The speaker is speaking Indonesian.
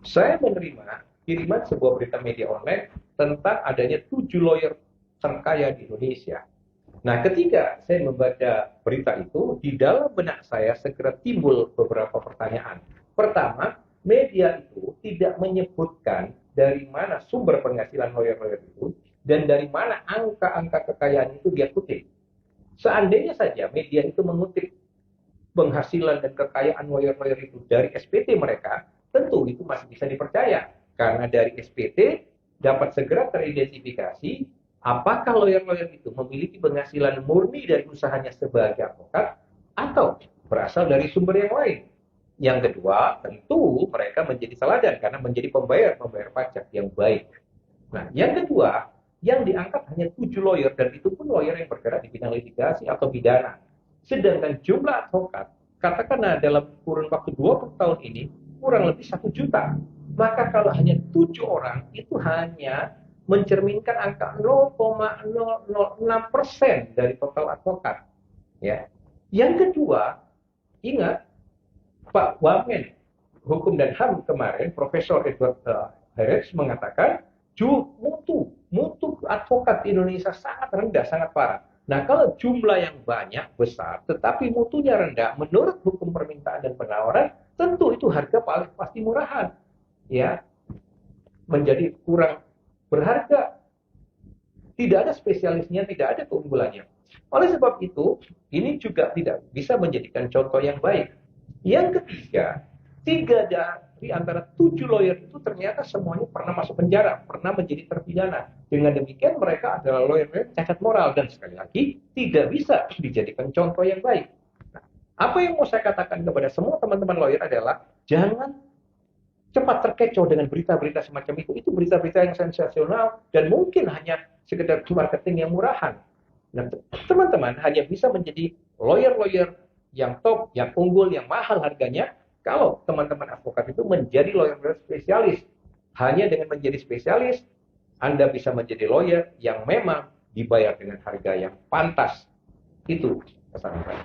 Saya menerima kiriman sebuah berita media online tentang adanya 7 lawyer terkaya di Indonesia. Nah, ketika saya membaca berita itu, di dalam benak saya segera timbul beberapa pertanyaan. Pertama, media itu tidak menyebutkan dari mana sumber penghasilan lawyer-lawyer itu dan dari mana angka-angka kekayaan itu dia kutip. Seandainya saja media itu mengutip penghasilan dan kekayaan lawyer-lawyer itu dari SPT mereka, tentu itu masih bisa dipercaya. Karena dari SPT dapat segera teridentifikasi apakah lawyer-lawyer itu memiliki penghasilan murni dari usahanya sebagai advokat atau berasal dari sumber yang lain. Yang kedua, tentu mereka menjadi teladan karena menjadi pembayar pajak yang baik. Nah, yang kedua, yang diangkat hanya 7 lawyer, dan itu pun lawyer yang bergerak di bidang litigasi atau pidana. Sedangkan jumlah advokat, katakanlah dalam kurun waktu 20 tahun ini, kurang lebih 1 juta. Maka kalau hanya 7 orang, itu hanya mencerminkan angka 0,006% dari total advokat. Ya. Yang kedua, ingat, Pak Wamen Hukum dan HAM kemarin, Profesor Edward Harris mengatakan, mutu advokat di Indonesia sangat rendah, sangat parah. Nah, kalau jumlah yang banyak, besar, tetapi mutunya rendah, menurut hukum permintaan dan penawaran, tentu itu harga paling pasti murahan. Ya, menjadi kurang berharga. Tidak ada spesialisnya, tidak ada keunggulannya. Oleh sebab itu, ini juga tidak bisa menjadikan contoh yang baik. Yang ketiga, 3 dari antara 7 lawyer itu ternyata semuanya pernah masuk penjara, pernah menjadi terpidana. Dengan demikian mereka adalah lawyer-lawyer cacat moral, dan sekali lagi tidak bisa dijadikan contoh yang baik. Nah, apa yang mau saya katakan kepada semua teman-teman lawyer adalah jangan cepat terkecoh dengan berita-berita semacam itu. Itu berita-berita yang sensasional dan mungkin hanya sekedar marketing yang murahan. Nah, teman-teman hanya bisa menjadi lawyer-lawyer yang top, yang unggul, yang mahal harganya kalau teman-teman advokat itu menjadi lawyer spesialis. Hanya dengan menjadi spesialis, Anda bisa menjadi lawyer yang memang dibayar dengan harga yang pantas. Itu pesan saya.